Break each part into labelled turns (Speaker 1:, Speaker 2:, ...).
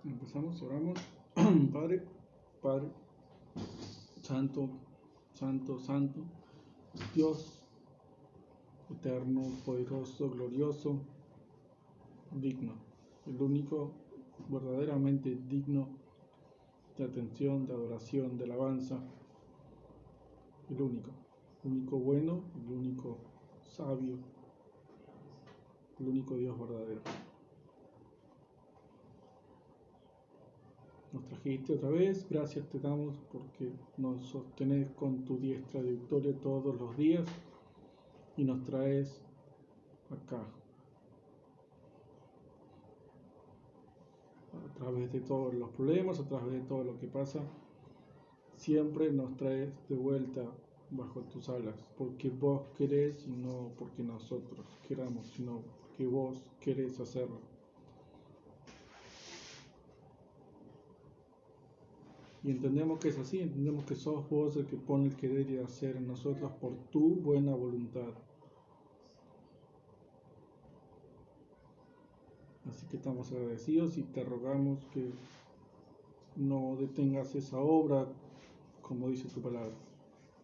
Speaker 1: Empezamos, oramos. Padre, Santo, Santo, Santo, Dios, eterno, poderoso, glorioso, digno, el único verdaderamente digno de atención, de adoración, de alabanza, el único bueno, el único sabio, el único Dios verdadero. Nos trajiste otra vez, gracias te damos porque nos sostenés con tu diestra de victoria todos los días y nos traes acá, a través de todos los problemas, a través de todo lo que pasa, siempre nos traes de vuelta bajo tus alas, porque vos querés y no porque nosotros queramos, sino porque vos querés hacerlo. Y entendemos que es así, entendemos que sos vos el que pone el querer y hacer en nosotros por tu buena voluntad. Así que estamos agradecidos y te rogamos que no detengas esa obra, como dice tu palabra,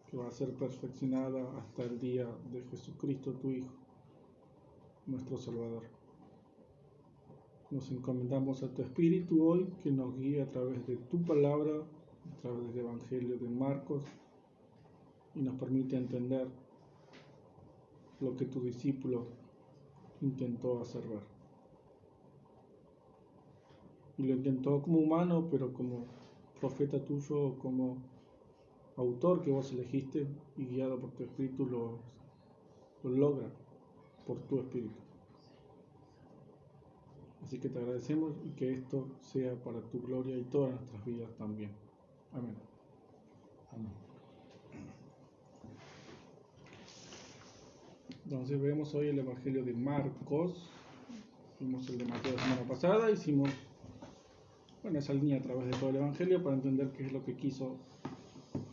Speaker 1: que va a ser perfeccionada hasta el día de Jesucristo, tu Hijo, nuestro Salvador. Nos encomendamos a tu Espíritu hoy, que nos guíe a través de tu palabra, a través del Evangelio de Marcos, y nos permite entender lo que tu discípulo intentó hacer ver. Y lo intentó como humano, pero como profeta tuyo, como autor que vos elegiste y guiado por tu Espíritu lo logra por tu Espíritu. Así que te agradecemos y que esto sea para tu gloria y todas nuestras vidas también. Amén.
Speaker 2: Amén.
Speaker 1: Entonces vemos hoy el Evangelio de Marcos. Vimos el de Mateo la semana pasada, hicimos esa línea a través de todo el Evangelio para entender qué es lo que quiso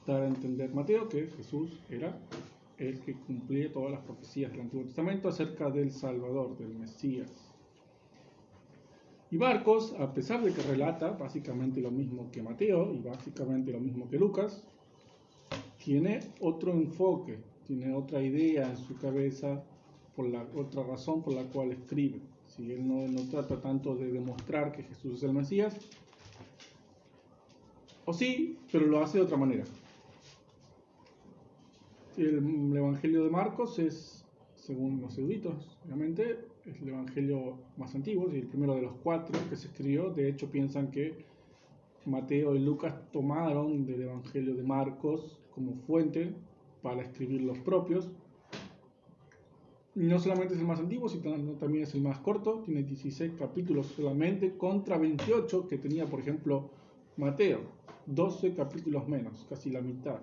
Speaker 1: dar a entender Mateo, que Jesús era el que cumplía todas las profecías del Antiguo Testamento acerca del Salvador, del Mesías. Y Marcos, a pesar de que relata básicamente lo mismo que Mateo y básicamente lo mismo que Lucas, tiene otro enfoque, tiene otra idea en su cabeza, otra razón por la cual escribe. Si él no trata tanto de demostrar que Jesús es el Mesías, o sí, pero lo hace de otra manera. El Evangelio de Marcos es, según los eruditos, obviamente, es el Evangelio más antiguo, y el primero de los 4 que se escribió. De hecho, piensan que Mateo y Lucas tomaron del Evangelio de Marcos como fuente para escribir los propios. No solamente es el más antiguo, sino también es el más corto, tiene 16 capítulos solamente, contra 28 que tenía, por ejemplo, Mateo, 12 capítulos menos, casi la mitad.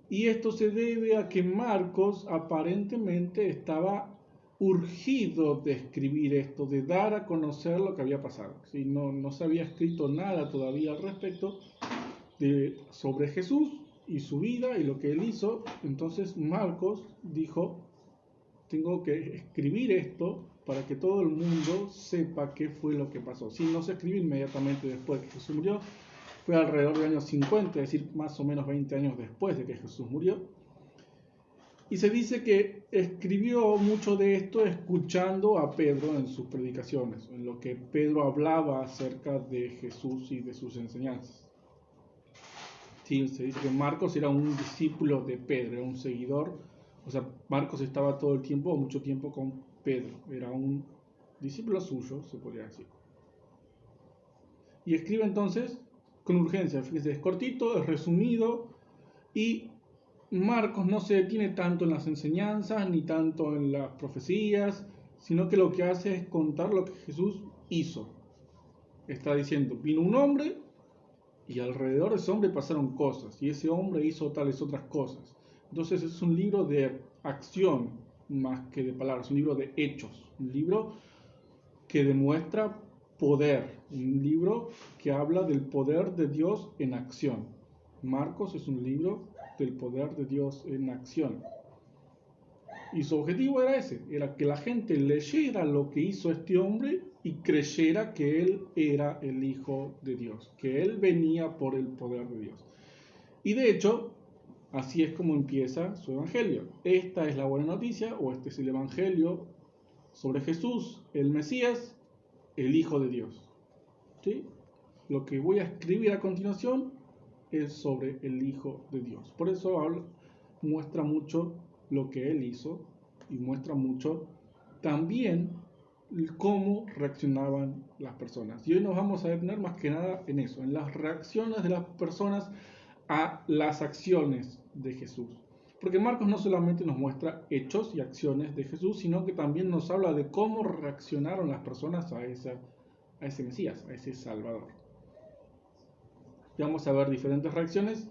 Speaker 1: Y esto se debe a que Marcos aparentemente estaba urgido de escribir esto, de dar a conocer lo que había pasado. ¿Sí? No se había escrito nada todavía al respecto sobre Jesús y su vida y lo que él hizo. Entonces Marcos dijo, tengo que escribir esto para que todo el mundo sepa qué fue lo que pasó. Si no se escribió inmediatamente después de que Jesús murió, fue alrededor del año 50, es decir, más o menos 20 años después de que Jesús murió. Y se dice que escribió mucho de esto escuchando a Pedro en sus predicaciones, en lo que Pedro hablaba acerca de Jesús y de sus enseñanzas. Sí, se dice que Marcos era un discípulo de Pedro, era un seguidor. O sea, Marcos estaba todo el tiempo, mucho tiempo con Pedro. Era un discípulo suyo, se podría decir. Y escribe entonces con urgencia. Fíjese, es cortito, es resumido, y Marcos no se detiene tanto en las enseñanzas ni tanto en las profecías, sino que lo que hace es contar lo que Jesús hizo. Está diciendo, vino un hombre y alrededor de ese hombre pasaron cosas, y ese hombre hizo tales otras cosas. Entonces es un libro de acción más que de palabras, un libro de hechos, un libro que demuestra poder, un libro que habla del poder de Dios en acción. Marcos es un libro del poder de Dios en acción. Y su objetivo era ese, era que la gente leyera lo que hizo este hombre y creyera que él era el Hijo de Dios, que él venía por el poder de Dios. Y de hecho, así es como empieza su evangelio. Esta es la buena noticia, o este es el evangelio sobre Jesús, el Mesías, el Hijo de Dios. ¿Sí? Lo que voy a escribir a continuación es sobre el Hijo de Dios. Por eso muestra mucho lo que él hizo y muestra mucho también cómo reaccionaban las personas. Y hoy nos vamos a detener más que nada en eso, en las reacciones de las personas a las acciones de Jesús. Porque Marcos no solamente nos muestra hechos y acciones de Jesús, sino que también nos habla de cómo reaccionaron las personas a ese Mesías, a ese Salvador. Y vamos a ver diferentes reacciones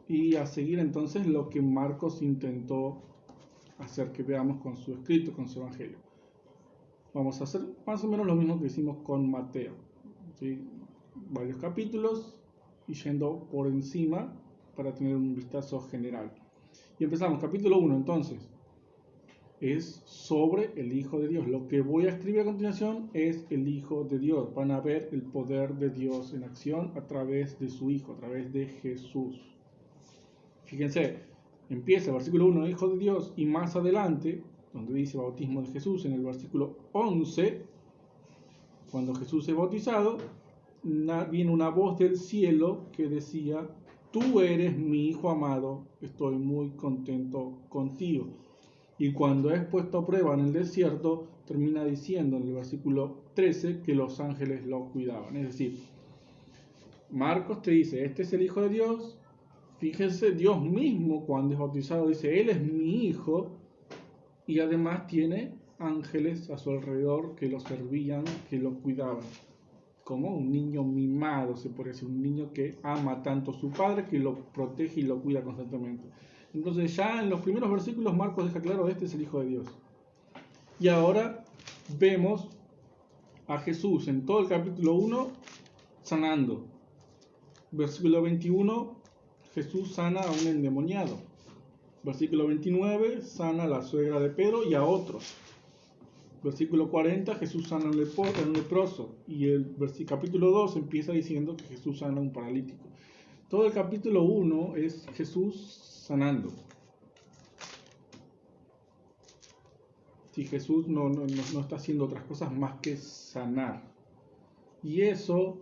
Speaker 1: y a seguir entonces lo que Marcos intentó hacer que veamos con su escrito, con su evangelio. Vamos a hacer más o menos lo mismo que hicimos con Mateo, ¿sí? Varios capítulos y yendo por encima para tener un vistazo general. Y empezamos, capítulo 1 entonces. Es sobre el Hijo de Dios. Lo que voy a escribir a continuación es el Hijo de Dios. Van a ver el poder de Dios en acción a través de su Hijo, a través de Jesús. Fíjense, empieza el versículo 1, Hijo de Dios, y más adelante, donde dice bautismo de Jesús, en el versículo 11, cuando Jesús es bautizado, viene una voz del cielo que decía, tú eres mi Hijo amado, estoy muy contento contigo. Y cuando es puesto a prueba en el desierto, termina diciendo en el versículo 13 que los ángeles lo cuidaban. Es decir, Marcos te dice, este es el Hijo de Dios. Fíjense, Dios mismo cuando es bautizado dice, Él es mi Hijo, y además tiene ángeles a su alrededor que lo servían, que lo cuidaban. Como un niño mimado, se puede decir, un niño que ama tanto a su padre que lo protege y lo cuida constantemente. Entonces ya en los primeros versículos Marcos deja claro, este es el Hijo de Dios. Y ahora vemos a Jesús en todo el capítulo 1 sanando. Versículo 21, Jesús sana a un endemoniado. Versículo 29, sana a la suegra de Pedro y a otros. Versículo 40, Jesús sana a un leproso. Y el capítulo 2 empieza diciendo que Jesús sana a un paralítico. Todo el capítulo 1 es Jesús sanando. Si Jesús no está haciendo otras cosas más que sanar. Y eso,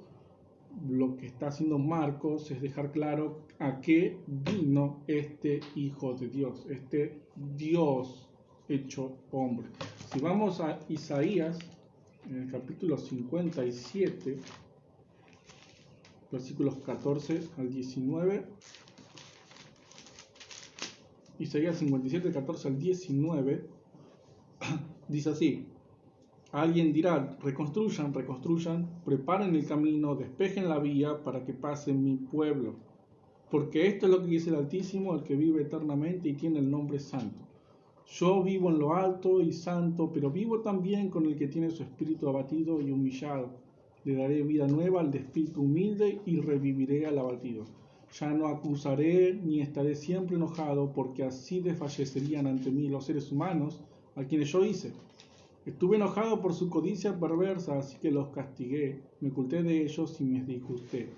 Speaker 1: lo que está haciendo Marcos es dejar claro a qué vino este Hijo de Dios, este Dios hecho hombre. Si vamos a Isaías, en el capítulo 57, versículos 14 al 19, Isaías 57, 14 al 19, dice así, alguien dirá, reconstruyan, preparen el camino, despejen la vía para que pase mi pueblo. Porque esto es lo que dice el Altísimo, el que vive eternamente y tiene el nombre santo. Yo vivo en lo alto y santo, pero vivo también con el que tiene su espíritu abatido y humillado. Le daré vida nueva al de espíritu humilde y reviviré al abatido. Ya no acusaré ni estaré siempre enojado, porque así desfallecerían ante mí los seres humanos a quienes yo hice. Estuve enojado por su codicia perversa, así que los castigué, me oculté de ellos y me disgusté,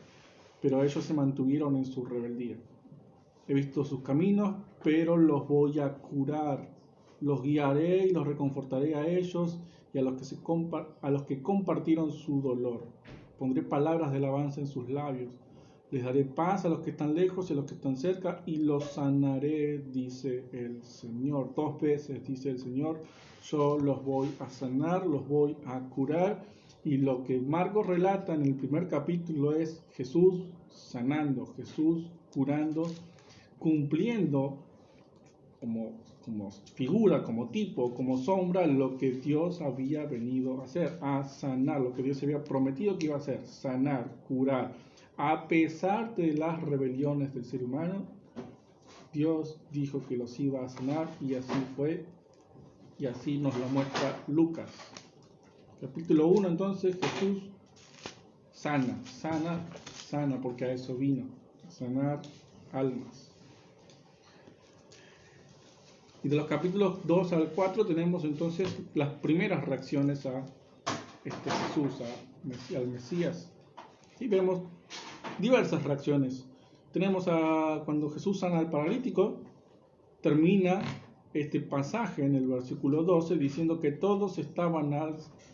Speaker 1: pero ellos se mantuvieron en su rebeldía. He visto sus caminos, pero los voy a curar. Los guiaré y los reconfortaré a ellos y a los que compartieron su dolor. Pondré palabras de alabanza en sus labios. Les daré paz a los que están lejos y a los que están cerca y los sanaré, dice el Señor. 2 veces dice el Señor, yo los voy a sanar, los voy a curar. Y lo que Marcos relata en el primer capítulo es Jesús sanando, Jesús curando, cumpliendo como figura, como tipo, como sombra, lo que Dios había venido a hacer, a sanar, lo que Dios había prometido que iba a hacer, sanar, curar. A pesar de las rebeliones del ser humano, Dios dijo que los iba a sanar y así fue, y así nos lo muestra Lucas. Capítulo 1, entonces, Jesús sana, porque a eso vino, a sanar almas. Y de los capítulos 2 al 4 tenemos entonces las primeras reacciones a Jesús, al Mesías. Y vemos diversas reacciones. Tenemos cuando Jesús sana al paralítico, termina este pasaje en el versículo 12 diciendo que todos estaban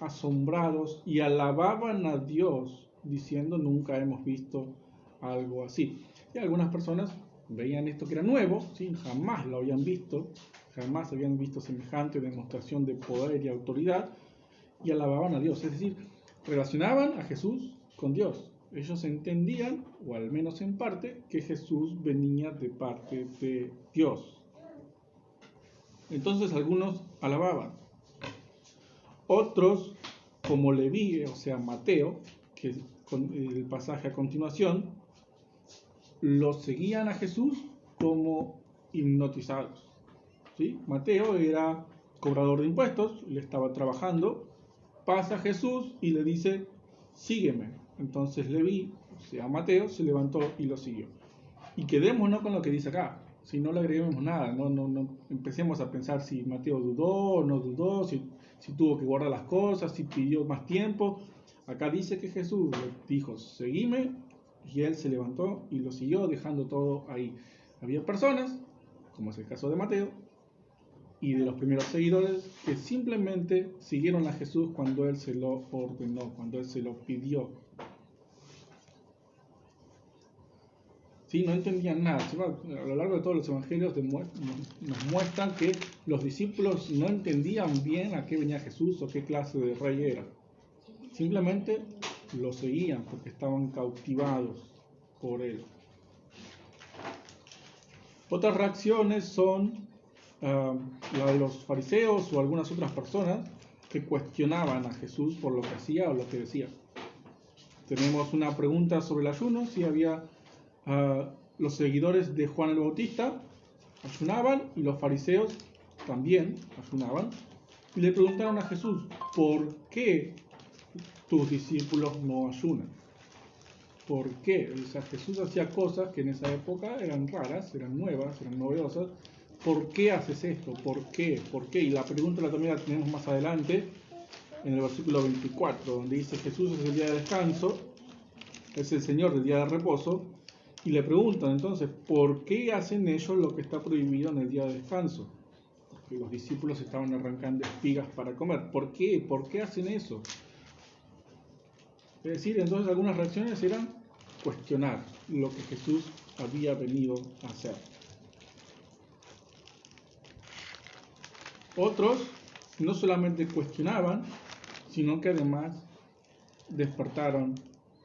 Speaker 1: asombrados y alababan a Dios, diciendo nunca hemos visto algo así. Y algunas personas veían esto que era nuevo, ¿sí? Jamás lo habían visto, jamás habían visto semejante demostración de poder y autoridad, y alababan a Dios, es decir, relacionaban a Jesús con Dios. Ellos entendían, o al menos en parte, que Jesús venía de parte de Dios. Entonces algunos alababan. Otros, como Leví, o sea Mateo, que con el pasaje a continuación, los seguían a Jesús como hipnotizados. ¿Sí? Mateo era cobrador de impuestos, le estaba trabajando, pasa a Jesús y le dice, sígueme. Entonces Leví, o sea Mateo, se levantó y lo siguió. Y quedémonos con lo que dice acá, si no le agreguemos nada, no empecemos a pensar si Mateo dudó o no dudó, si tuvo que guardar las cosas, si pidió más tiempo. Acá dice que Jesús le dijo, seguime, y él se levantó y lo siguió dejando todo ahí. Había personas, como es el caso de Mateo, y de los primeros seguidores, que simplemente siguieron a Jesús cuando él se lo ordenó, cuando él se lo pidió. ¿Sí? No entendían nada. A lo largo de todos los evangelios nos muestran que los discípulos no entendían bien a qué venía Jesús o qué clase de rey era. Simplemente lo seguían porque estaban cautivados por él. Otras reacciones son la de los fariseos o algunas otras personas que cuestionaban a Jesús por lo que hacía o lo que decía. Tenemos una pregunta sobre el ayuno, si había los seguidores de Juan el Bautista ayunaban y los fariseos también ayunaban, y le preguntaron a Jesús, ¿por qué tus discípulos no ayunan? ¿Por qué? O sea, Jesús hacía cosas que en esa época eran raras, eran nuevas, eran novedosas. ¿Por qué haces esto? ¿Por qué? ¿Por qué? Y la pregunta también la tenemos más adelante, en el versículo 24, donde dice, Jesús es el día de descanso, es el Señor del día de reposo, y le preguntan entonces, ¿por qué hacen ellos lo que está prohibido en el día de descanso? Porque los discípulos estaban arrancando espigas para comer. ¿Por qué? ¿Por qué hacen eso? Es decir, entonces algunas reacciones eran cuestionar lo que Jesús había venido a hacer. Otros no solamente cuestionaban, sino que además despertaron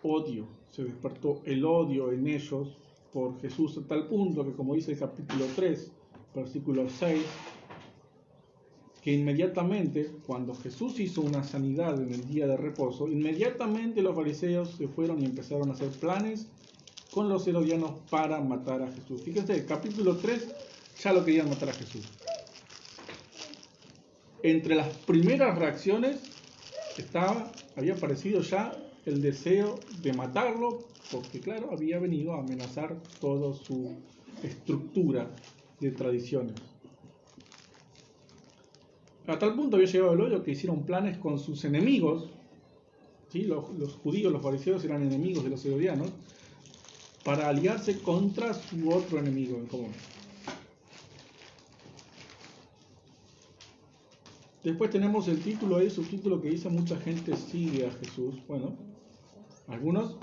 Speaker 1: odio. Se despertó el odio en ellos por Jesús a tal punto que, como dice el capítulo 3, versículo 6, que inmediatamente, cuando Jesús hizo una sanidad en el día de reposo, inmediatamente los fariseos se fueron y empezaron a hacer planes con los herodianos para matar a Jesús. Fíjense, el capítulo 3 ya lo querían matar a Jesús. Entre las primeras reacciones había aparecido ya el deseo de matarlo, porque claro, había venido a amenazar toda su estructura de tradiciones. A tal punto había llegado el hoyo que hicieron planes con sus enemigos, ¿sí? Los judíos, los fariseos eran enemigos de los herodianos, para aliarse contra su otro enemigo en común. Después tenemos el título, el subtítulo que dice mucha gente sigue a Jesús. Bueno, algunos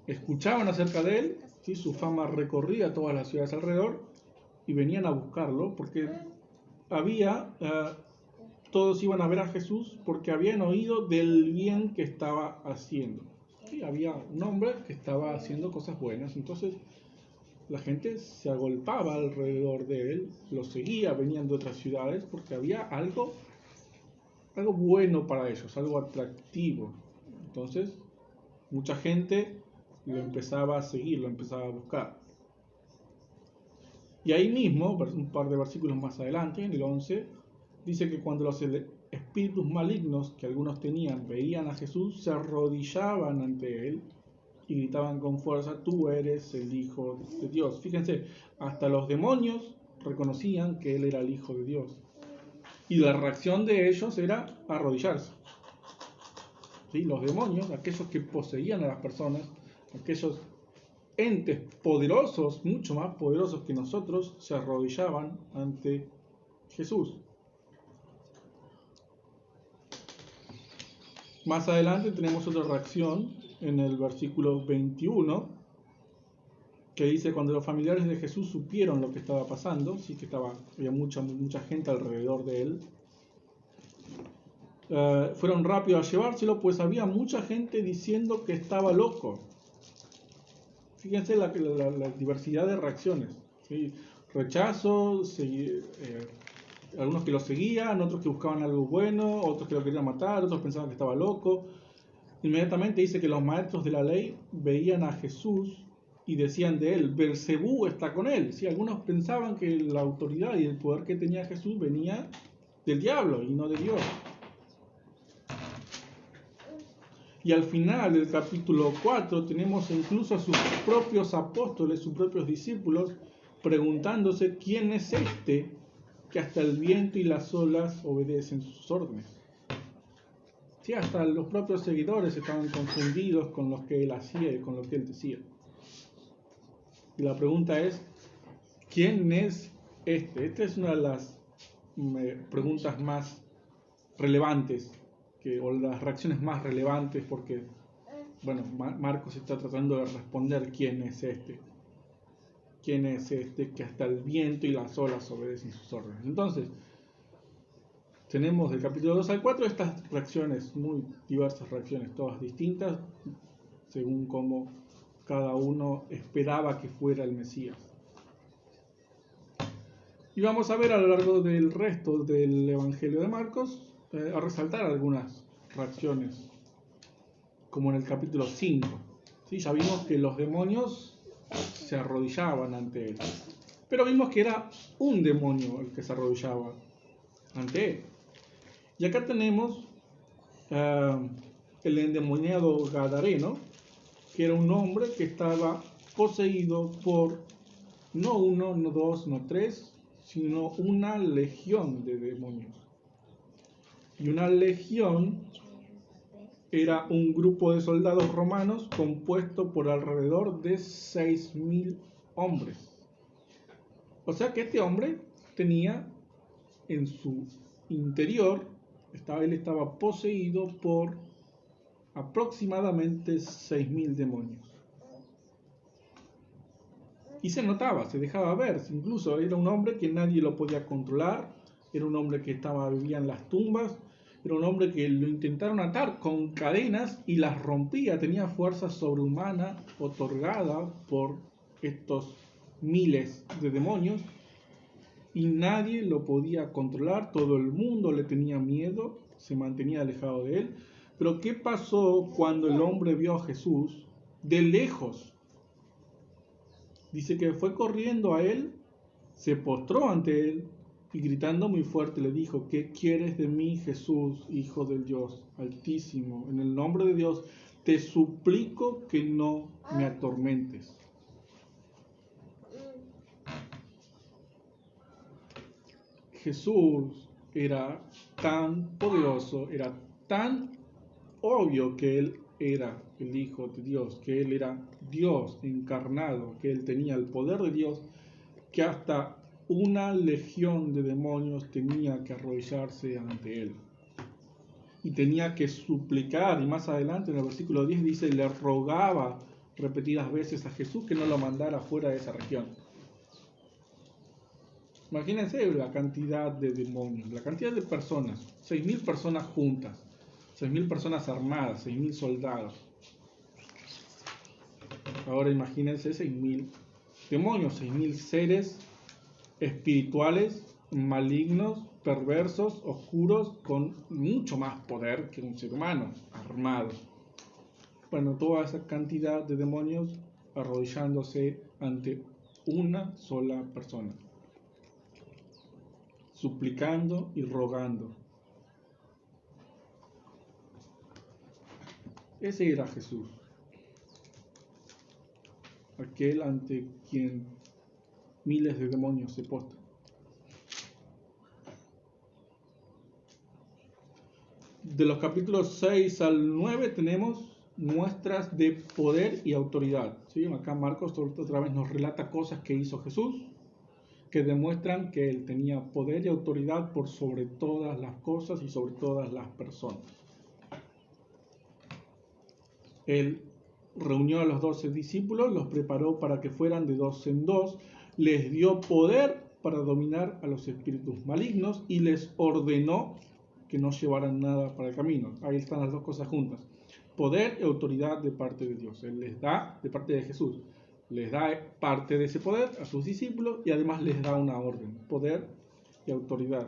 Speaker 1: escuchaban acerca de él, ¿sí? Su fama recorría todas las ciudades alrededor y venían a buscarlo porque todos iban a ver a Jesús porque habían oído del bien que estaba haciendo. ¿Sí? Había un hombre que estaba haciendo cosas buenas, entonces la gente se agolpaba alrededor de él, lo seguía, venían de otras ciudades porque había algo bueno para ellos, algo atractivo. Entonces, mucha gente lo empezaba a seguir, lo empezaba a buscar. Y ahí mismo, un par de versículos más adelante, en el 11, dice que cuando los espíritus malignos que algunos tenían veían a Jesús, se arrodillaban ante él y gritaban con fuerza, tú eres el Hijo de Dios. Fíjense, hasta los demonios reconocían que él era el Hijo de Dios. Y la reacción de ellos era arrodillarse. ¿Sí? Los demonios, aquellos que poseían a las personas, aquellos entes poderosos, mucho más poderosos que nosotros, se arrodillaban ante Jesús. Más adelante tenemos otra reacción en el versículo 21, que dice: cuando los familiares de Jesús supieron lo que estaba pasando, sí que había mucha gente alrededor de él, fueron rápidos a llevárselo, pues había mucha gente diciendo que estaba loco. Fíjense la diversidad de reacciones, ¿sí? Rechazo, algunos que lo seguían, otros que buscaban algo bueno, otros que lo querían matar, otros pensaban que estaba loco. Inmediatamente dice que los maestros de la ley veían a Jesús y decían de él: Belcebú está con él. ¿Sí? Algunos pensaban que la autoridad y el poder que tenía Jesús venía del diablo y no de Dios. Y al final del capítulo 4 tenemos incluso a sus propios apóstoles, sus propios discípulos, preguntándose: ¿quién es este que hasta el viento y las olas obedecen sus órdenes? Sí, hasta los propios seguidores estaban confundidos con lo que él hacía y con lo que él decía. Y la pregunta es: ¿quién es este? Esta es una de las preguntas más relevantes, o las reacciones más relevantes, porque, bueno, Marcos está tratando de responder: ¿quién es este? ¿Quién es este que hasta el viento y las olas obedecen sus órdenes? Entonces, tenemos del capítulo 2 al 4 estas reacciones, muy diversas reacciones, todas distintas, según cómo cada uno esperaba que fuera el Mesías. Y vamos a ver a lo largo del resto del Evangelio de Marcos, a resaltar algunas reacciones, como en el capítulo 5. ¿Sí? Ya vimos que los demonios se arrodillaban ante él, pero vimos que era un demonio el que se arrodillaba ante él. Y acá tenemos el endemoniado gadareno, que era un hombre que estaba poseído por no uno, no dos, no tres, sino una legión de demonios. Y una legión era un grupo de soldados romanos compuesto por alrededor de 6.000 hombres. O sea que este hombre tenía en su interior, él estaba poseído por aproximadamente 6.000 demonios. Y se notaba, se dejaba ver, incluso era un hombre que nadie lo podía controlar, era un hombre que vivía en las tumbas, era un hombre que lo intentaron atar con cadenas y las rompía, tenía fuerza sobrehumana otorgada por estos miles de demonios y nadie lo podía controlar, todo el mundo le tenía miedo, se mantenía alejado de él. Pero ¿qué pasó cuando el hombre vio a Jesús de lejos? Dice que fue corriendo a él, se postró ante él y gritando muy fuerte le dijo: ¿qué quieres de mí, Jesús, Hijo del Dios Altísimo? En el nombre de Dios te suplico que no me atormentes. Jesús era tan poderoso, era tan obvio que él era el Hijo de Dios, que él era Dios encarnado, que él tenía el poder de Dios, que hasta una legión de demonios tenía que arrodillarse ante él. Y tenía que suplicar, y más adelante en el versículo 10 dice: le rogaba repetidas veces a Jesús que no lo mandara fuera de esa región. Imagínense la cantidad de demonios, la cantidad de personas, 6.000 personas juntas, 6.000 personas armadas, 6.000 soldados. Ahora imagínense 6.000 demonios, 6.000 seres espirituales, malignos, perversos, oscuros, con mucho más poder que un ser humano, armado. Bueno, toda esa cantidad de demonios arrodillándose ante una sola persona, suplicando y rogando. Ese era Jesús, aquel ante quien miles de demonios se postran. De los capítulos 6 al 9 tenemos muestras de poder y autoridad. ¿Sí? Acá Marcos otra vez nos relata cosas que hizo Jesús, que demuestran que él tenía poder y autoridad por sobre todas las cosas y sobre todas las personas. Él reunió a los 12 discípulos, los preparó para que fueran de 2 en 2, les dio poder para dominar a los espíritus malignos y les ordenó que no llevaran nada para el camino. Ahí están las dos cosas juntas. Poder y autoridad de parte de Dios. Él les da, de parte de Jesús, les da parte de ese poder a sus discípulos y además les da una orden. Poder y autoridad.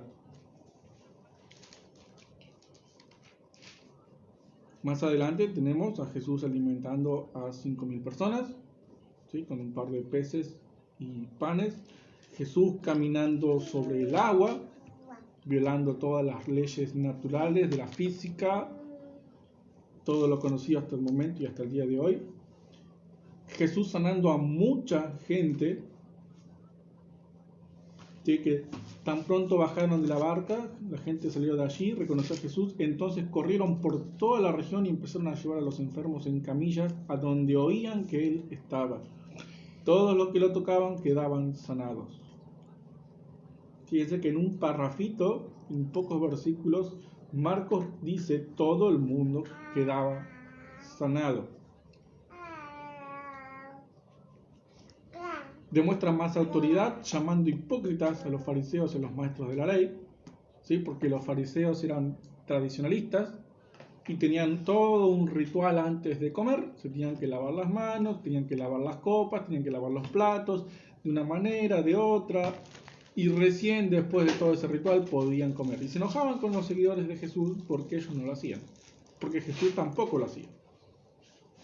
Speaker 1: Más adelante tenemos a Jesús alimentando a 5.000 personas, ¿sí? Con un par de peces y panes. Jesús caminando sobre el agua, violando todas las leyes naturales de la física, todo lo conocido hasta el momento y hasta el día de hoy. Jesús sanando a mucha gente, ¿sí? Que tan pronto bajaron de la barca, la gente salió de allí, reconoció a Jesús, entonces corrieron por toda la región y empezaron a llevar a los enfermos en camillas a donde oían que Él estaba. Todos los que lo tocaban quedaban sanados. Fíjense que en un parrafito, en pocos versículos, Marcos dice todo el mundo quedaba sanado. Demuestra más autoridad llamando hipócritas a los fariseos y a los maestros de la ley, ¿sí? Porque los fariseos eran tradicionalistas y tenían todo un ritual antes de comer. Se tenían que lavar las manos, tenían que lavar las copas, tenían que lavar los platos de una manera, de otra, y recién después de todo ese ritual podían comer. Y se enojaban con los seguidores de Jesús porque ellos no lo hacían, porque Jesús tampoco lo hacía.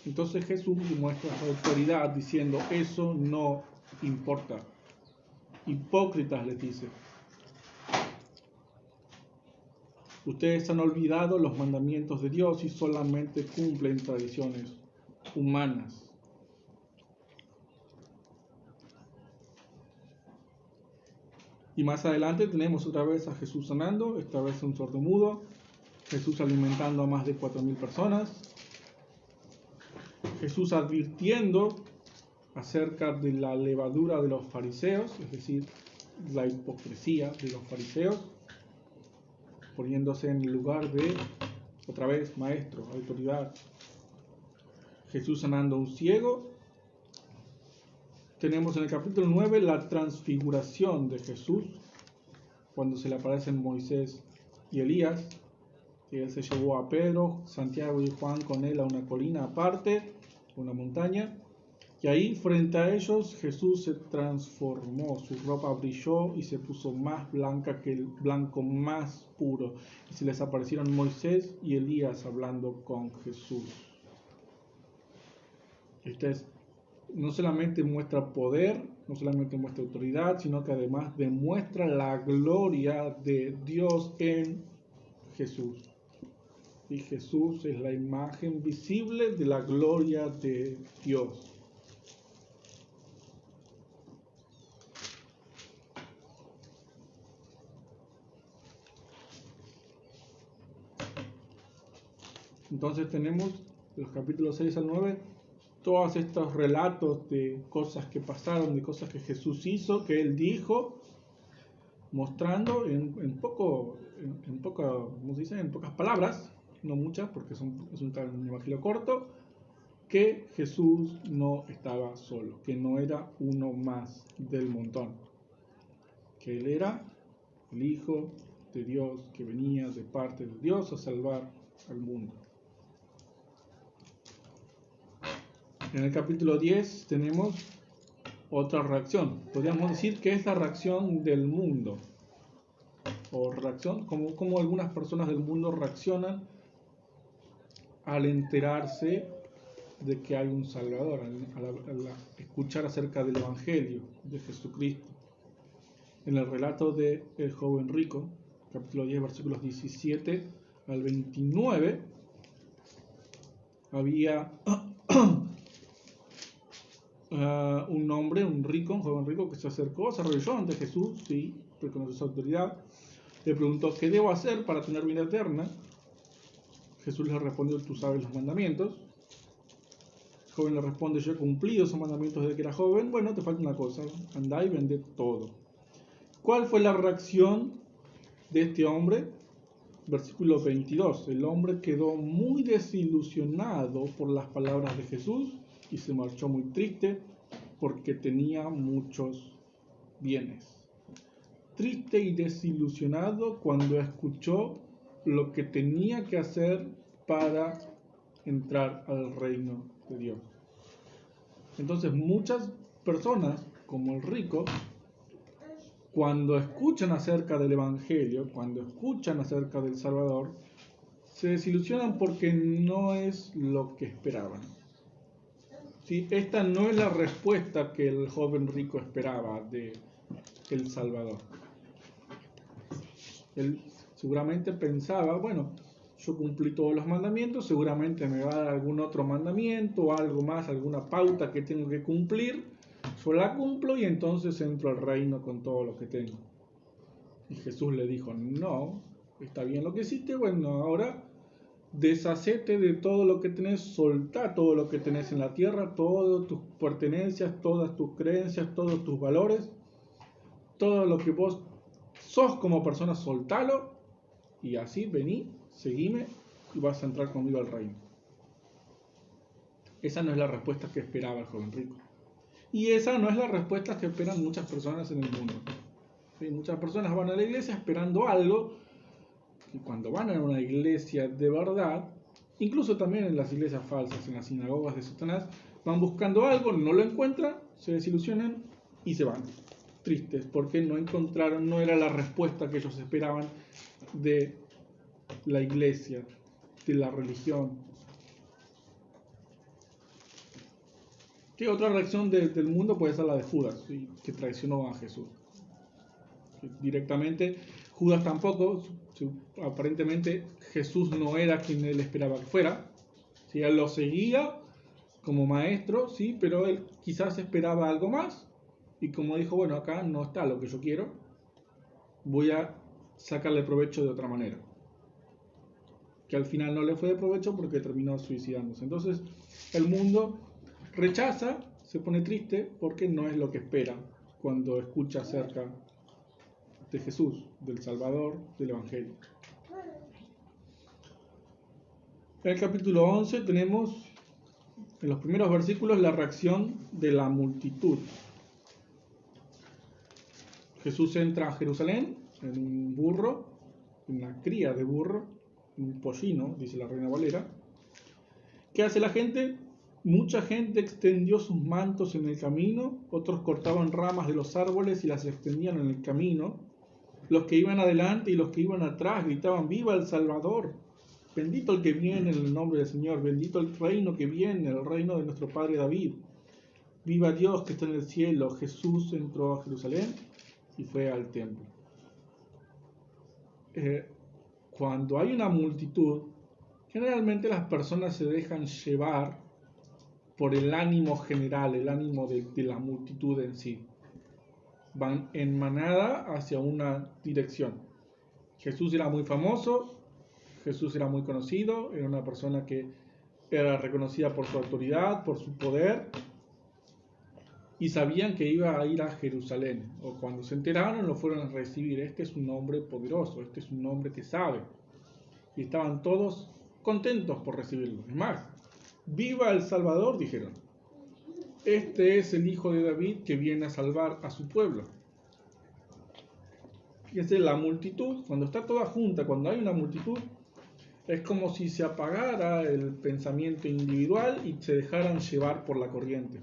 Speaker 1: Entonces Jesús demuestra su autoridad diciendo: eso no importa. Hipócritas, les dice, ustedes han olvidado los mandamientos de Dios y solamente cumplen tradiciones humanas. Y más adelante tenemos otra vez a Jesús sanando, esta vez un sordomudo, Jesús alimentando a más de 4.000 personas, Jesús advirtiendo acerca de la levadura de los fariseos, es decir, la hipocresía de los fariseos, poniéndose en el lugar de, otra vez, maestro, autoridad. Jesús sanando a un ciego. Tenemos en el capítulo 9 la transfiguración de Jesús, cuando se le aparecen Moisés y Elías, que él se llevó a Pedro, Santiago y Juan con él a una colina aparte, una montaña, y ahí frente a ellos Jesús se transformó, su ropa brilló y se puso más blanca que el blanco más puro, y se les aparecieron Moisés y Elías hablando con Jesús. No solamente muestra poder, no solamente muestra autoridad, sino que además demuestra la gloria de Dios en Jesús. Y Jesús es la imagen visible de la gloria de Dios. Entonces tenemos de los capítulos 6 al 9 todos estos relatos de cosas que pasaron, de cosas que Jesús hizo, que Él dijo, mostrando en pocas palabras, no muchas porque es un evangelio corto, que Jesús no estaba solo, que no era uno más del montón, que Él era el Hijo de Dios, que venía de parte de Dios a salvar al mundo. En el capítulo 10 tenemos otra reacción. Podríamos decir que es la reacción del mundo. O reacción, como algunas personas del mundo reaccionan al enterarse de que hay un Salvador, al escuchar acerca del Evangelio de Jesucristo. En el relato de el joven rico, capítulo 10, versículos 17 al 29, había un hombre, un joven rico, que se acercó, se arrodilló ante Jesús, sí, reconoció su autoridad, le preguntó: ¿qué debo hacer para tener vida eterna? Jesús le respondió, tú sabes los mandamientos. El joven le responde, yo he cumplido esos mandamientos desde que era joven. Bueno, te falta una cosa, andá y vende todo. ¿Cuál fue la reacción de este hombre? Versículo 22. El hombre quedó muy desilusionado por las palabras de Jesús y se marchó muy triste porque tenía muchos bienes. Triste y desilusionado cuando escuchó lo que tenía que hacer para entrar al reino de Dios. Entonces muchas personas, como el rico, cuando escuchan acerca del Evangelio, cuando escuchan acerca del Salvador, se desilusionan porque no es lo que esperaban. ¿Sí? Esta no es la respuesta que el joven rico esperaba de el Salvador. Él seguramente pensaba, bueno, yo cumplí todos los mandamientos, seguramente me va a dar algún otro mandamiento, algo más, alguna pauta que tengo que cumplir, yo la cumplo y entonces entro al reino con todo lo que tengo. Y Jesús le dijo, no, está bien lo que hiciste, bueno, ahora deshacete de todo lo que tenés, soltá todo lo que tenés en la tierra, todas tus pertenencias, todas tus creencias, todos tus valores, todo lo que vos sos como persona, soltalo y así vení, seguime y vas a entrar conmigo al reino. Esa no es la respuesta que esperaba el joven rico. Y esa no es la respuesta que esperan muchas personas en el mundo. ¿Sí? Muchas personas van a la iglesia esperando algo, y cuando van a una iglesia de verdad, incluso también en las iglesias falsas, en las sinagogas de Satanás, van buscando algo, no lo encuentran, se desilusionan y se van. Tristes, porque no encontraron, no era la respuesta que ellos esperaban de la iglesia, de la religión. ¿Qué otra reacción del mundo puede ser la de Judas, ¿sí? Que traicionó a Jesús? Directamente, Judas tampoco, aparentemente Jesús no era quien él esperaba que fuera, ¿sí? Él lo seguía como maestro, ¿sí? Pero él quizás esperaba algo más, y como dijo, bueno, acá no está lo que yo quiero, voy a sacarle provecho de otra manera. Que al final no le fue de provecho porque terminó suicidándose. Entonces el mundo rechaza, se pone triste porque no es lo que espera cuando escucha acerca de Jesús, del Salvador, del Evangelio. En el capítulo 11 tenemos en los primeros versículos la reacción de la multitud. Jesús entra a Jerusalén en un burro, en una cría de burro, un pollino, dice la Reina Valera. ¿Qué hace la gente? Mucha gente extendió sus mantos en el camino, otros cortaban ramas de los árboles y las extendían en el camino. Los que iban adelante y los que iban atrás gritaban, ¡viva el Salvador! Bendito el que viene en el nombre del Señor, bendito el reino que viene, el reino de nuestro padre David. ¡Viva Dios que está en el cielo! Jesús entró a Jerusalén y fue al templo. Cuando hay una multitud, generalmente las personas se dejan llevar por el ánimo general, el ánimo de la multitud en sí. Van en manada hacia una dirección. Jesús era muy famoso, Jesús era muy conocido, era una persona que era reconocida por su autoridad, por su poder, y sabían que iba a ir a Jerusalén, o cuando se enteraron lo fueron a recibir. Este es un hombre poderoso, este es un hombre que sabe, y estaban todos contentos por recibirlo. Es más, ¡viva el Salvador!, dijeron. Este es el Hijo de David que viene a salvar a su pueblo. Fíjense, la multitud, cuando está toda junta, cuando hay una multitud, es como si se apagara el pensamiento individual y se dejaran llevar por la corriente.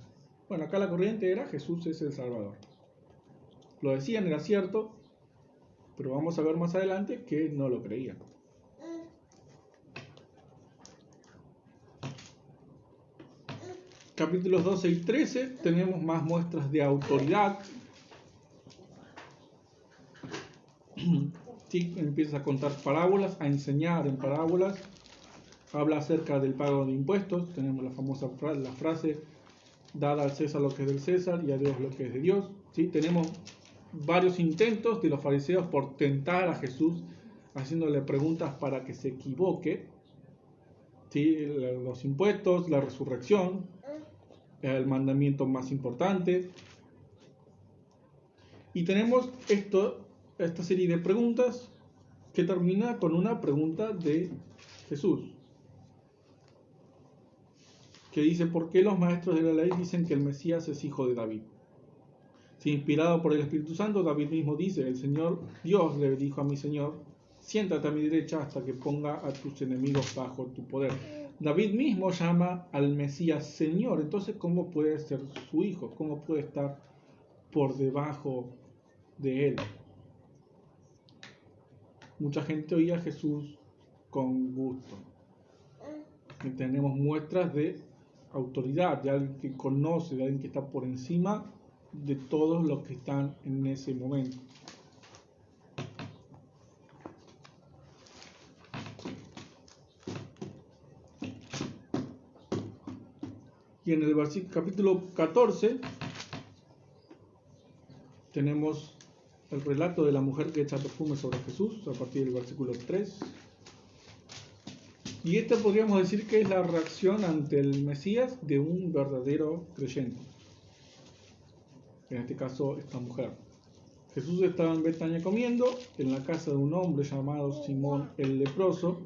Speaker 1: Bueno, acá la corriente era Jesús es el Salvador. Lo decían, era cierto, pero vamos a ver más adelante que no lo creían. Capítulos 12 y 13 tenemos más muestras de autoridad. Sí, empieza a contar parábolas, a enseñar en parábolas. Habla acerca del pago de impuestos. Tenemos la famosa frase, dad al César lo que es del César y a Dios lo que es de Dios. ¿Sí? Tenemos varios intentos de los fariseos por tentar a Jesús, haciéndole preguntas para que se equivoque. ¿sí? Los impuestos, la resurrección, el mandamiento más importante. Y tenemos esta serie de preguntas que termina con una pregunta de Jesús, que dice: ¿por qué los maestros de la ley dicen que el Mesías es hijo de David? Si inspirado por el Espíritu Santo, David mismo dice: el Señor Dios le dijo a mi Señor: siéntate a mi derecha hasta que ponga a tus enemigos bajo tu poder. David mismo llama al Mesías Señor. Entonces, ¿cómo puede ser su hijo? ¿Cómo puede estar por debajo de él? Mucha gente oía a Jesús con gusto. Y tenemos muestras de autoridad, de alguien que conoce, de alguien que está por encima de todos los que están en ese momento. Y en el capítulo 14 tenemos el relato de la mujer que echa perfume sobre Jesús, a partir del versículo 3. Y esta podríamos decir que es la reacción ante el Mesías de un verdadero creyente. En este caso, esta mujer. Jesús estaba en Betania comiendo, en la casa de un hombre llamado Simón el leproso.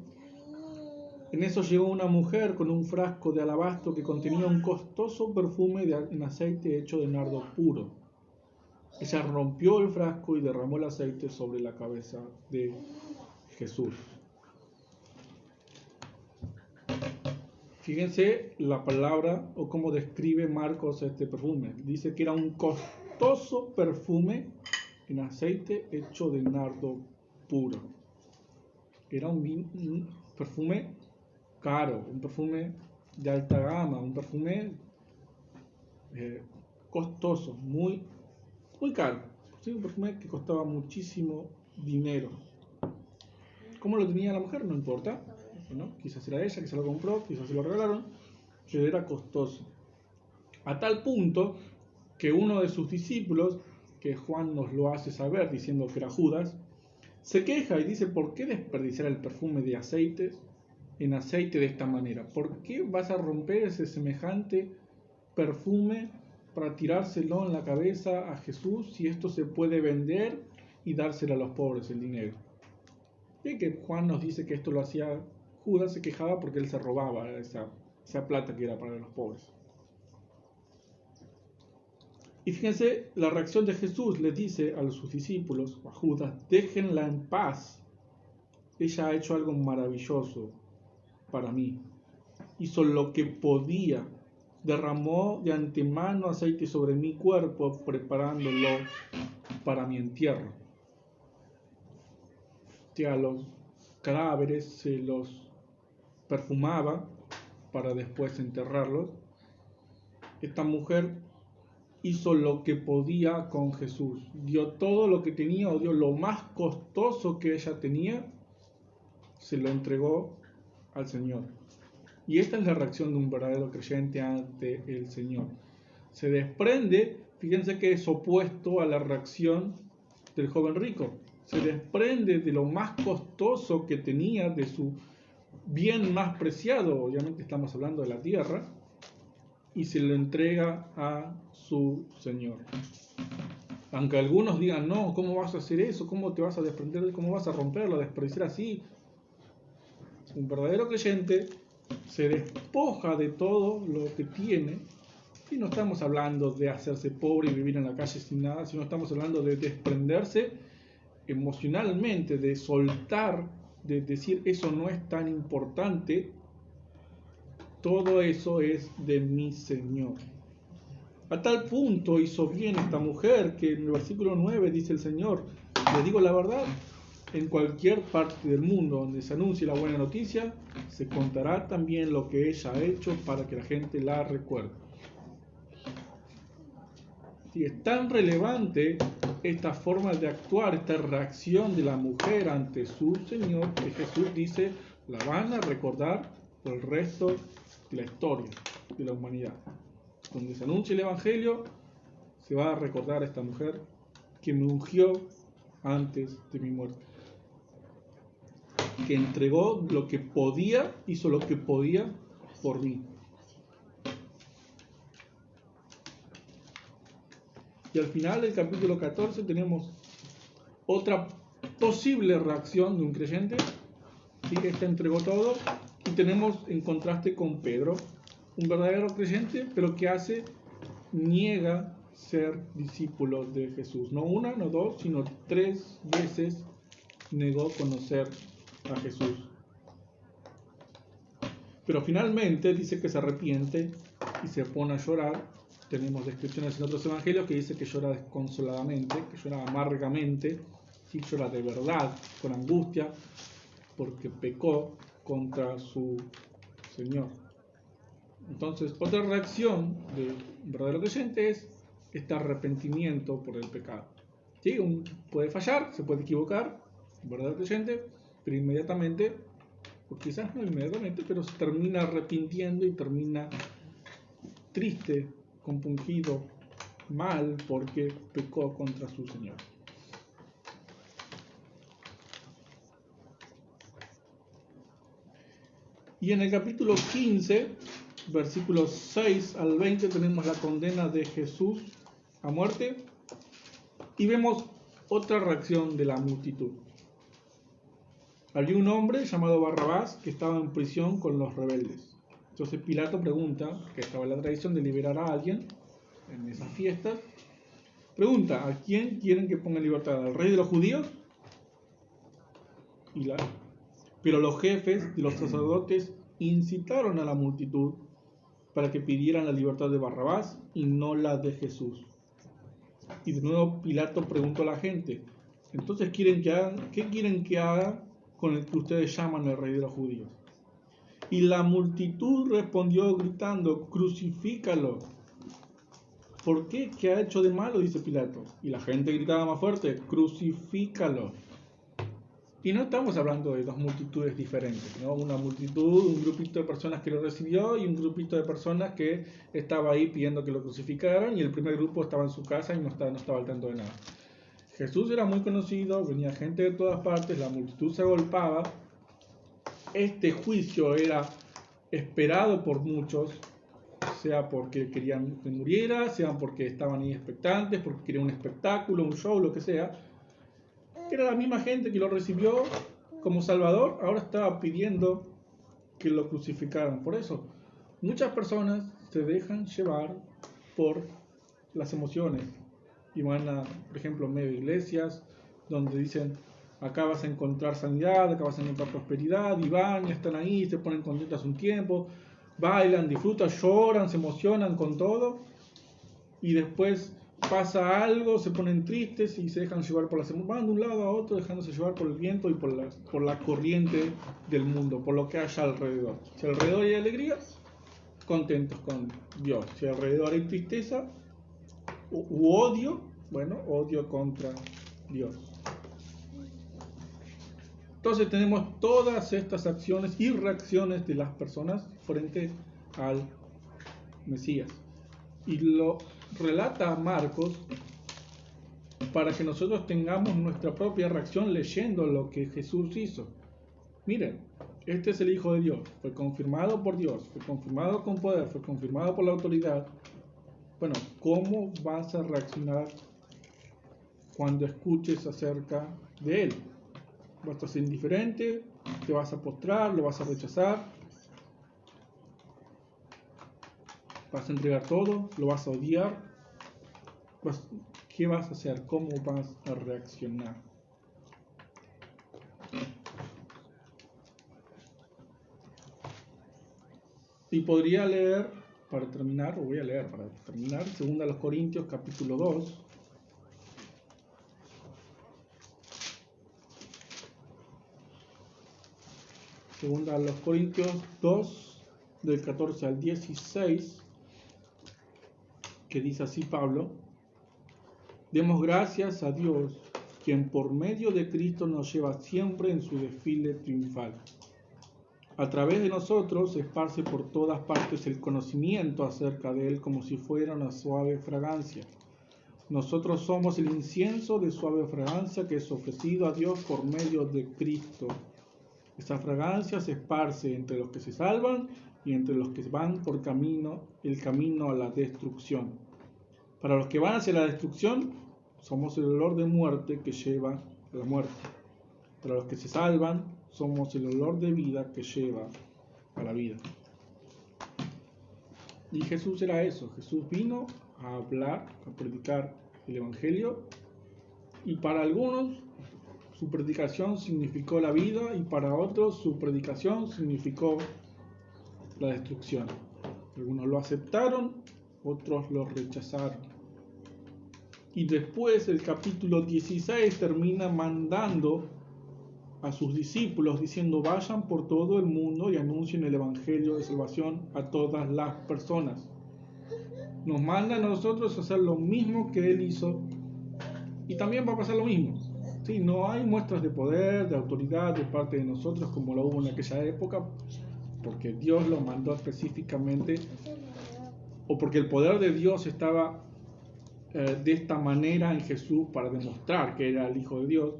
Speaker 1: En eso llegó una mujer con un frasco de alabastro que contenía un costoso perfume en aceite hecho de nardo puro. Ella rompió el frasco y derramó el aceite sobre la cabeza de Jesús. Fíjense la palabra o cómo describe Marcos este perfume. Dice que era un costoso perfume en aceite hecho de nardo puro. Era un perfume caro, un perfume de alta gama, un perfume costoso, muy caro. ¿Sí? Un perfume que costaba muchísimo dinero. ¿Cómo lo tenía la mujer? No importa. ¿No? Quizás era ella que se lo compró, quizás se lo regalaron, pero era costoso. A tal punto que uno de sus discípulos, que Juan nos lo hace saber diciendo que era Judas, se queja y dice: ¿por qué desperdiciar el perfume de aceite en aceite de esta manera? ¿Por qué vas a romper ese semejante perfume para tirárselo en la cabeza a Jesús si esto se puede vender y dárselo a los pobres el dinero? Y que Juan nos dice que esto lo hacía Judas, se quejaba porque él se robaba esa plata que era para los pobres. Y fíjense la reacción de Jesús. Le dice a sus discípulos, a Judas: déjenla en paz. Ella ha hecho algo maravilloso para mí. Hizo lo que podía. Derramó de antemano aceite sobre mi cuerpo, preparándolo para mi entierro. A los cadáveres se los perfumaba para después enterrarlos. Esta mujer hizo lo que podía con Jesús. Dio todo lo que tenía, o dio lo más costoso que ella tenía, se lo entregó al Señor. Y esta es la reacción de un verdadero creyente ante el Señor. Se desprende, fíjense que es opuesto a la reacción del joven rico. Se desprende de lo más costoso que tenía, de su bien más preciado, obviamente estamos hablando de la tierra, y se lo entrega a su Señor. Aunque algunos digan: no, ¿cómo vas a hacer eso? ¿Cómo te vas a desprender? ¿Cómo vas a romperlo, a desperdiciar así? Un verdadero creyente se despoja de todo lo que tiene, y no estamos hablando de hacerse pobre y vivir en la calle sin nada, sino estamos hablando de desprenderse emocionalmente, de soltar, de decir: eso no es tan importante, todo eso es de mi Señor. A tal punto hizo bien esta mujer que en el versículo 9 dice el Señor: les digo la verdad, en cualquier parte del mundo donde se anuncie la buena noticia, se contará también lo que ella ha hecho para que la gente la recuerde. Y es tan relevante esta forma de actuar, esta reacción de la mujer ante su Señor, que Jesús dice: la van a recordar por el resto de la historia de la humanidad. Donde se anuncie el Evangelio, se va a recordar a esta mujer que me ungió antes de mi muerte. que entregó lo que podía, hizo lo que podía por mí. Y al final del capítulo 14 tenemos otra posible reacción de un creyente. ¿Sí? Este entregó todo. Y tenemos en contraste con Pedro, un verdadero creyente, pero que niega ser discípulo de Jesús. No una, no dos, sino 3 veces negó conocer a Jesús. Pero finalmente dice que se arrepiente y se pone a llorar. Tenemos descripciones en otros evangelios que dice que llora desconsoladamente, que llora amargamente, ¿sí? Llora de verdad, con angustia, porque pecó contra su Señor. Entonces, otra reacción de un verdadero creyente es este arrepentimiento por el pecado. ¿Sí? Puede fallar, se puede equivocar, un verdadero creyente, pero inmediatamente, o quizás no inmediatamente, pero se termina arrepintiendo y termina triste, compungido, mal, porque pecó contra su Señor. Y en el capítulo 15, versículos 6 al 20, tenemos la condena de Jesús a muerte y vemos otra reacción de la multitud. Había un hombre llamado Barrabás que estaba en prisión con los rebeldes. Entonces Pilato pregunta, que estaba en la tradición de liberar a alguien en esas fiestas, pregunta, ¿a quién quieren que ponga en libertad? ¿Al rey de los judíos? Pero los jefes de los sacerdotes incitaron a la multitud para que pidieran la libertad de Barrabás y no la de Jesús. Y de nuevo Pilato preguntó a la gente, entonces ¿qué quieren que haga con el que ustedes llaman el rey de los judíos? Y la multitud respondió gritando, crucifícalo. ¿Por qué? ¿Qué ha hecho de malo? Dice Pilato. Y la gente gritaba más fuerte, crucifícalo. Y no estamos hablando de dos multitudes diferentes, ¿no? Una multitud, un grupito de personas que lo recibió y un grupito de personas que estaba ahí pidiendo que lo crucificaran, y el primer grupo estaba en su casa y no estaba al tanto de nada. Jesús era muy conocido, venía gente de todas partes, la multitud se agolpaba. Este juicio era esperado por muchos, sea porque querían que muriera, sea porque estaban ahí expectantes, porque querían un espectáculo, un show, lo que sea. Era la misma gente que lo recibió como Salvador, ahora estaba pidiendo que lo crucificaran. Por eso, muchas personas se dejan llevar por las emociones y van a, por ejemplo, medio iglesias, donde dicen, acá vas a encontrar sanidad, acá vas a encontrar prosperidad, y van y están ahí, se ponen contentas un tiempo, bailan, disfrutan, lloran, se emocionan con todo, y después pasa algo, se ponen tristes y se dejan llevar por las emociones, van de un lado a otro dejándose llevar por el viento y por la corriente del mundo, por lo que haya alrededor. Si alrededor hay alegría, contentos con Dios. Si alrededor hay tristeza u odio, bueno, odio contra Dios. Entonces tenemos todas estas acciones y reacciones de las personas frente al Mesías. Y lo relata Marcos para que nosotros tengamos nuestra propia reacción leyendo lo que Jesús hizo. Miren, este es el Hijo de Dios, fue confirmado por Dios, fue confirmado con poder, fue confirmado por la autoridad. Bueno, ¿cómo vas a reaccionar cuando escuches acerca de Él? ¿Vas a ser indiferente? ¿Te vas a postrar? ¿Lo vas a rechazar? ¿Vas a entregar todo? ¿Lo vas a odiar? ¿Qué vas a hacer? ¿Cómo vas a reaccionar? Y podría leer, para terminar, 2 Corintios capítulo 2. Segunda a los Corintios 2, del 14 al 16, que dice así Pablo: demos gracias a Dios, quien por medio de Cristo nos lleva siempre en su desfile triunfal. A través de nosotros se esparce por todas partes el conocimiento acerca de Él como si fuera una suave fragancia. Nosotros somos el incienso de suave fragancia que es ofrecido a Dios por medio de Cristo. Esa fragancia se esparce entre los que se salvan y entre los que van por el camino a la destrucción. Para los que van hacia la destrucción, somos el olor de muerte que lleva a la muerte. Para los que se salvan, somos el olor de vida que lleva a la vida. Y Jesús era eso. Jesús vino a hablar, a predicar el Evangelio, y para algunos su predicación significó la vida y para otros su predicación significó la destrucción. Algunos lo aceptaron, otros lo rechazaron. Y después el capítulo 16 termina mandando a sus discípulos diciendo: vayan por todo el mundo y anuncien el Evangelio de salvación a todas las personas. Nos manda a nosotros a hacer lo mismo que Él hizo, y también va a pasar lo mismo. Sí, no hay muestras de poder, de autoridad de parte de nosotros como lo hubo en aquella época, porque Dios lo mandó específicamente, o porque el poder de Dios estaba de esta manera en Jesús para demostrar que era el Hijo de Dios.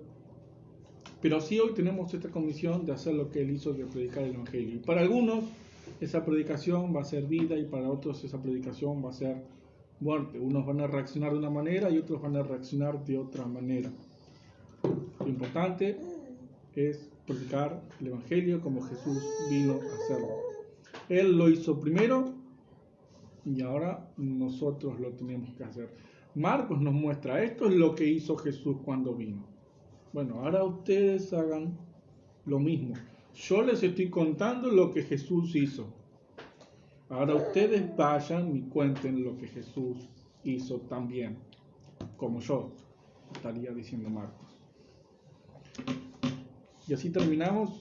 Speaker 1: Pero sí hoy tenemos esta comisión de hacer lo que Él hizo, de predicar el Evangelio. Y para algunos esa predicación va a ser vida y para otros esa predicación va a ser muerte. Unos van a reaccionar de una manera y otros van a reaccionar de otra manera. Lo importante es predicar el Evangelio como Jesús vino a hacerlo. Él lo hizo primero y ahora nosotros lo tenemos que hacer. Marcos nos muestra: esto es lo que hizo Jesús cuando vino. Bueno, ahora ustedes hagan lo mismo. Yo les estoy contando lo que Jesús hizo. Ahora ustedes vayan y cuenten lo que Jesús hizo también, como yo, estaría diciendo Marcos. Y así terminamos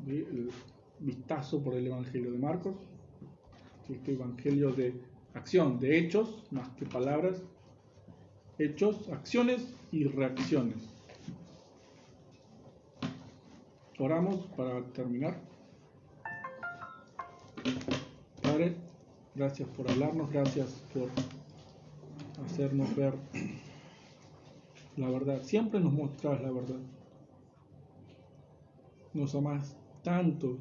Speaker 1: el vistazo por el Evangelio de Marcos. Este Evangelio de acción, de hechos, más que palabras. Hechos, acciones y reacciones. Oramos para terminar. Padre, gracias por hablarnos, gracias por hacernos ver la verdad. Siempre nos mostrás la verdad. Nos amás tanto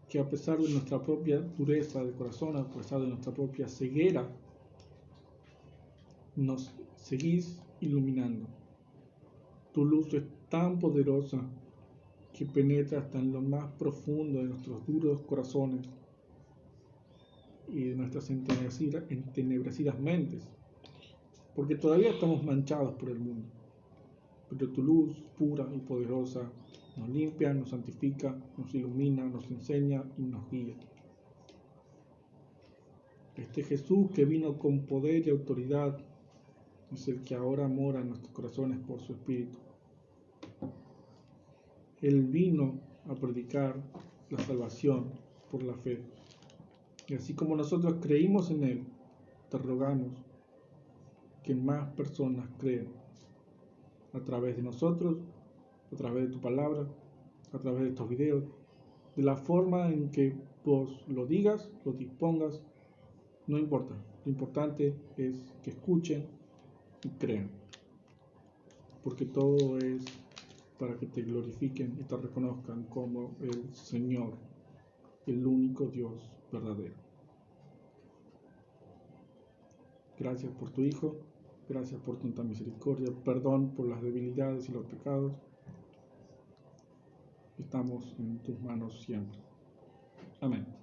Speaker 1: que a pesar de nuestra propia dureza de corazón, a pesar de nuestra propia ceguera, nos seguís iluminando. Tu luz es tan poderosa que penetra hasta en lo más profundo de nuestros duros corazones y de nuestras entenebrecidas mentes, porque todavía estamos manchados por el mundo. Pero tu luz pura y poderosa nos limpia, nos santifica, nos ilumina, nos enseña y nos guía. Este Jesús que vino con poder y autoridad es el que ahora mora en nuestros corazones por su Espíritu. Él vino a predicar la salvación por la fe. Y así como nosotros creímos en Él, te rogamos que más personas crean a través de nosotros, a través de tu palabra, a través de estos videos, de la forma en que vos lo digas, lo dispongas, no importa. Lo importante es que escuchen y crean, porque todo es para que te glorifiquen y te reconozcan como el Señor, el único Dios verdadero. Gracias por tu Hijo, gracias por tanta misericordia, perdón por las debilidades y los pecados. Estamos en tus manos siempre. Amén.